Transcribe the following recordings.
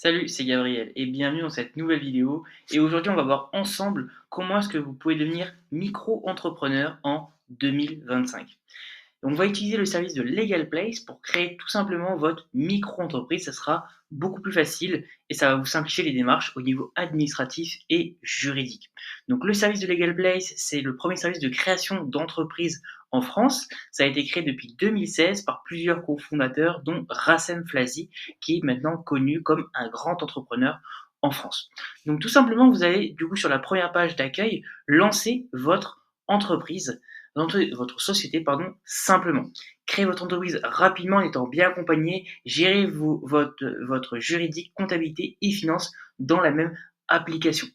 Salut, c'est Gabriel et bienvenue dans cette nouvelle vidéo. Et aujourd'hui, on va voir ensemble comment est-ce que vous pouvez devenir micro-entrepreneur en 2025. On va utiliser le service de Legal Place pour créer tout simplement votre micro-entreprise. Ça sera beaucoup plus facile et ça va vous simplifier les démarches au niveau administratif et juridique. Donc le service de Legal Place, c'est le premier service de création d'entreprise en France. Ça a été créé depuis 2016 par plusieurs cofondateurs, dont Rassem Flazi, qui est maintenant connu comme un grand entrepreneur en France. Donc tout simplement, vous allez du coup sur la première page d'accueil lancer votre entreprise votre société, simplement. Créez votre entreprise rapidement en étant bien accompagné, gérez votre juridique, comptabilité et finance dans la même application.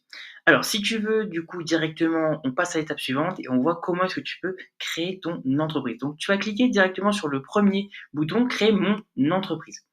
Alors, si tu veux, du coup, directement, on passe à l'étape suivante et on voit comment est-ce que tu peux créer ton entreprise. Donc, tu vas cliquer directement sur le premier bouton, créer mon entreprise.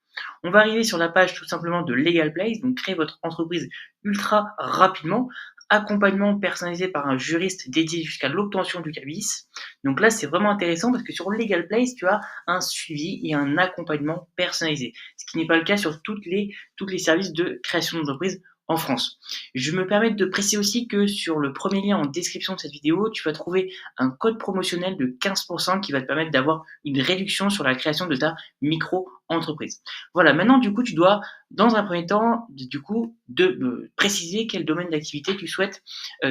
On va arriver sur la page tout simplement de Legal Place, donc créer votre entreprise ultra rapidement, accompagnement personnalisé par un juriste dédié jusqu'à l'obtention du cabis. Donc là, c'est vraiment intéressant parce que sur Legal Place, tu as un suivi et un accompagnement personnalisé, ce qui n'est pas le cas sur toutes les services de création d'entreprise en France. Je me permets de préciser aussi que sur le premier lien en description de cette vidéo, tu vas trouver un code promotionnel de 15% qui va te permettre d'avoir une réduction sur la création de ta micro-entreprise. Voilà, maintenant du coup, tu dois, dans un premier temps, du coup, préciser quel domaine d'activité tu souhaites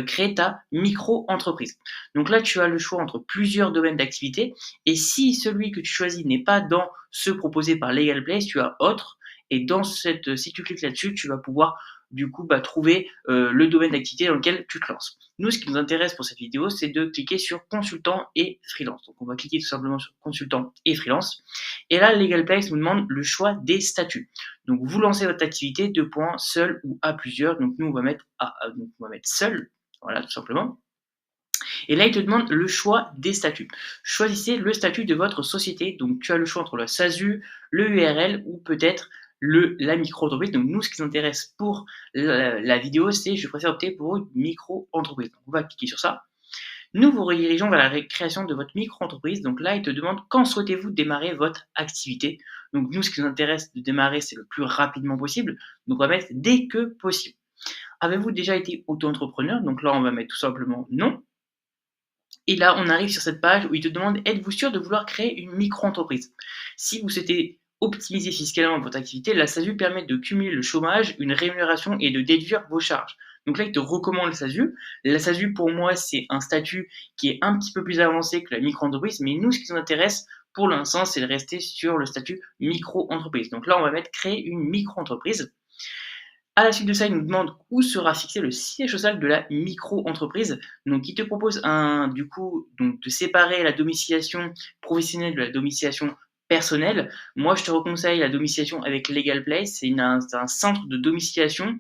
créer ta micro-entreprise. Donc là, tu as le choix entre plusieurs domaines d'activité et si celui que tu choisis n'est pas dans ceux proposés par Legal Place, tu as autre et si tu cliques là-dessus, tu vas pouvoir du coup trouver le domaine d'activité dans lequel tu te lances. Nous, ce qui nous intéresse pour cette vidéo, c'est de cliquer sur consultant et freelance. Donc on va cliquer tout simplement sur consultant et freelance. Et là, Legal Place nous demande le choix des statuts. Donc vous lancez votre activité, deux points, seul ou à plusieurs. Donc nous, on va mettre seul, voilà, tout simplement. Et là, il te demande le choix des statuts. Choisissez le statut de votre société. Donc, tu as le choix entre la SASU, le URL ou peut-être la micro-entreprise. Donc, nous, ce qui nous intéresse pour la vidéo, c'est je préfère opter pour une micro-entreprise. Donc, on va cliquer sur ça. Nous vous redirigeons vers la création de votre micro-entreprise. Donc là, il te demande quand souhaitez-vous démarrer votre activité. Donc, nous, ce qui nous intéresse de démarrer, c'est le plus rapidement possible. Donc, on va mettre dès que possible. Avez-vous déjà été auto-entrepreneur? Donc là, on va mettre tout simplement non. Et là, on arrive sur cette page où il te demande êtes-vous sûr de vouloir créer une micro-entreprise? Si vous souhaitez optimiser fiscalement votre activité, la SASU permet de cumuler le chômage, une rémunération et de déduire vos charges. Donc là, il te recommande la SASU. La SASU, pour moi, c'est un statut qui est un petit peu plus avancé que la micro-entreprise, mais nous, ce qui nous intéresse pour l'instant, c'est de rester sur le statut micro-entreprise. Donc là, on va mettre créer une micro-entreprise. À la suite de ça, il nous demande où sera fixé le siège social de la micro-entreprise. Donc, il te propose de séparer la domiciliation professionnelle de la domiciliation personnelle. Moi, je te conseille la domiciliation avec Legal Place. C'est un centre de domiciliation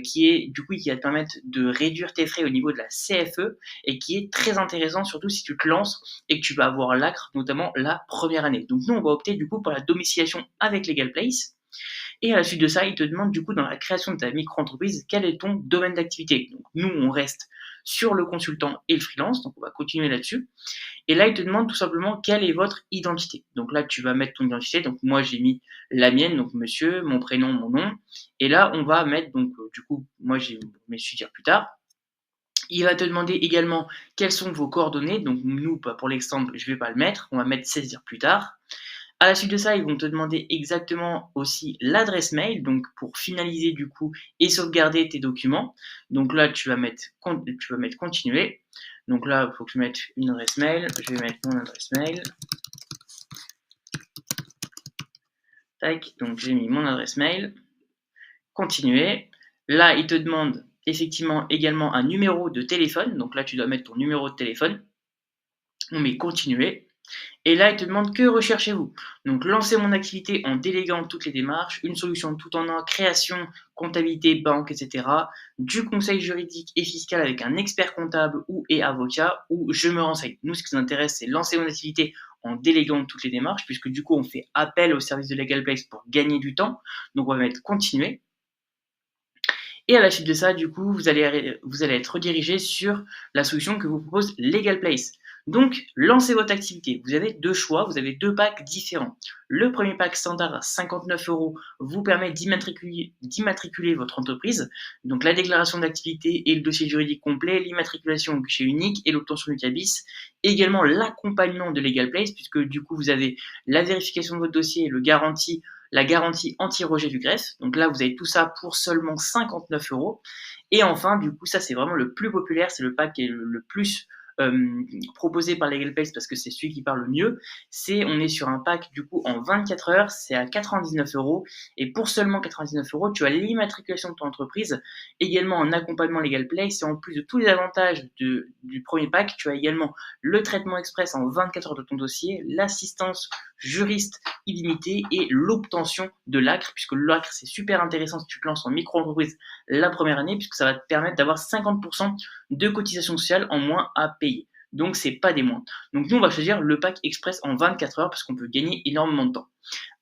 qui va te permettre de réduire tes frais au niveau de la CFE et qui est très intéressant, surtout si tu te lances et que tu vas avoir l'ACRE, notamment la première année. Donc, nous, on va opter du coup pour la domiciliation avec Legal Place. Et à la suite de ça, il te demande du coup dans la création de ta micro-entreprise, quel est ton domaine d'activité. Donc nous, on reste sur le consultant et le freelance, donc on va continuer là-dessus. Et là, il te demande tout simplement quelle est votre identité. Donc là, tu vas mettre ton identité. Donc moi, j'ai mis la mienne, donc monsieur, mon prénom, mon nom. Et là, on va mettre moi, je vais dire plus tard. Il va te demander également quelles sont vos coordonnées. Donc nous, pour l'exemple, je ne vais pas le mettre. On va mettre saisir plus tard. À la suite de ça, ils vont te demander exactement aussi l'adresse mail, donc pour finaliser du coup et sauvegarder tes documents. Donc là, tu vas mettre continuer. Donc là, il faut que je mette une adresse mail. Je vais mettre mon adresse mail. Tac, donc j'ai mis mon adresse mail. Continuer. Là, il te demande effectivement également un numéro de téléphone. Donc là, tu dois mettre ton numéro de téléphone. On met continuer. Et là, il te demande que recherchez-vous. Donc, lancer mon activité en déléguant toutes les démarches, une solution tout en un, création, comptabilité, banque, etc. Du conseil juridique et fiscal avec un expert comptable et avocat, ou je me renseigne. Nous, ce qui nous intéresse, c'est lancer mon activité en déléguant toutes les démarches, puisque du coup, on fait appel au service de Legal Place pour gagner du temps. Donc, on va mettre continuer. Et à la suite de ça, du coup, vous allez être redirigé sur la solution que vous propose Legal Place. Donc, lancez votre activité. Vous avez deux choix, vous avez deux packs différents. Le premier pack standard à 59 euros vous permet d'immatriculer votre entreprise. Donc, la déclaration d'activité et le dossier juridique complet, l'immatriculation au guichet unique et l'obtention du CABIS. Également, l'accompagnement de Legal Place, puisque du coup, vous avez la vérification de votre dossier et la garantie anti-rejet du greffe. Donc là, vous avez tout ça pour seulement 59 euros. Et enfin, du coup, ça, c'est vraiment le plus populaire, c'est le pack qui est le plus proposé par Legal Place parce que c'est celui qui parle le mieux. On est sur un pack du coup en 24 heures, c'est à 99 euros. Et pour seulement 99 euros, tu as l'immatriculation de ton entreprise, également un accompagnement Legal Place. Et en plus de tous les avantages du premier pack, tu as également le traitement express en 24 heures de ton dossier, l'assistance juriste illimitée et l'obtention de l'ACRE, puisque l'ACRE c'est super intéressant si tu te lances en micro-entreprise la première année, puisque ça va te permettre d'avoir 50% de cotisation sociale en moins à payer. Donc c'est pas des moindres. Donc nous on va choisir le pack express en 24 heures parce qu'on peut gagner énormément de temps.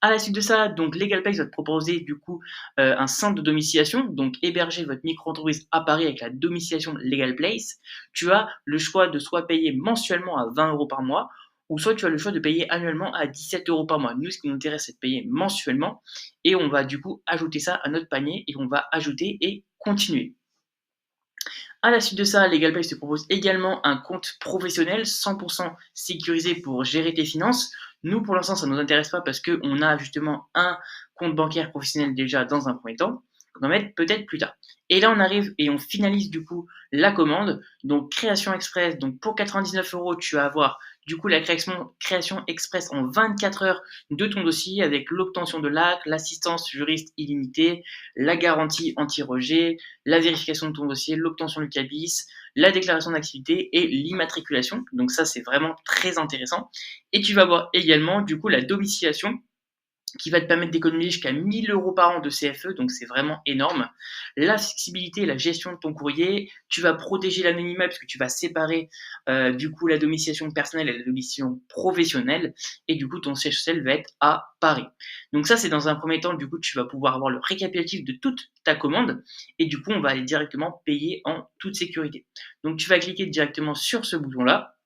À la suite de ça, donc LegalPlex va te proposer du coup un centre de domiciliation, donc héberger votre micro-entreprise à Paris avec la domiciliation LegalPlace. Tu as le choix de soit payer mensuellement à 20 euros par mois, ou soit tu as le choix de payer annuellement à 17 euros par mois. Nous, ce qui nous intéresse, c'est de payer mensuellement, et on va du coup ajouter ça à notre panier, et on va ajouter et continuer. À la suite de ça, LegalPay te propose également un compte professionnel 100% sécurisé pour gérer tes finances. Nous, pour l'instant, ça ne nous intéresse pas parce qu'on a justement un compte bancaire professionnel déjà dans un premier temps. On va mettre peut-être plus tard. Et là, on arrive et on finalise du coup la commande. Donc, création express. Donc, pour 99 euros, tu vas avoir du coup la création express en 24 heures de ton dossier avec l'obtention de l'acte, l'assistance juriste illimitée, la garantie anti-rejet, la vérification de ton dossier, l'obtention du CABIS, la déclaration d'activité et l'immatriculation. Donc ça, c'est vraiment très intéressant. Et tu vas avoir également du coup la domiciliation qui va te permettre d'économiser jusqu'à 1000 euros par an de CFE, donc c'est vraiment énorme. La flexibilité et la gestion de ton courrier, tu vas protéger l'anonymat puisque tu vas séparer du coup la domiciliation personnelle et la domiciliation professionnelle, et du coup ton siège social va être à Paris. Donc ça, c'est dans un premier temps, du coup tu vas pouvoir avoir le récapitulatif de toute ta commande, et du coup on va aller directement payer en toute sécurité. Donc tu vas cliquer directement sur ce bouton-là,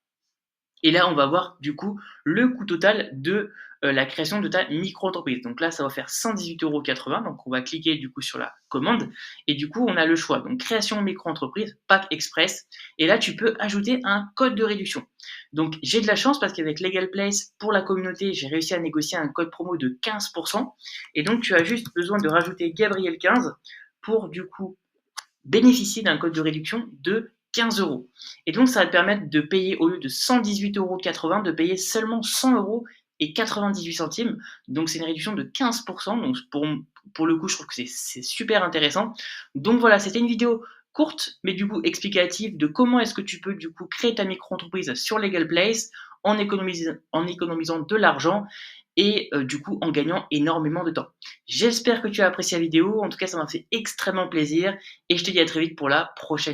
et là, on va voir du coup le coût total de la création de ta micro-entreprise. Donc là, ça va faire 118,80 €. Donc on va cliquer du coup sur la commande. Et du coup, on a le choix. Donc création micro-entreprise, pack express. Et là, tu peux ajouter un code de réduction. Donc j'ai de la chance parce qu'avec Legal Place, pour la communauté, j'ai réussi à négocier un code promo de 15%. Et donc tu as juste besoin de rajouter Gabriel15 pour du coup bénéficier d'un code de réduction de 15 euros. Et donc, ça va te permettre de payer, au lieu de 118,80 €, de payer seulement 100 euros et 98 centimes. Donc, c'est une réduction de 15%. Donc, pour le coup, je trouve que c'est super intéressant. Donc, voilà, c'était une vidéo courte, mais du coup explicative de comment est-ce que tu peux du coup créer ta micro-entreprise sur Legal Place en économisant de l'argent et du coup en gagnant énormément de temps. J'espère que tu as apprécié la vidéo. En tout cas, ça m'a fait extrêmement plaisir et je te dis à très vite pour la prochaine.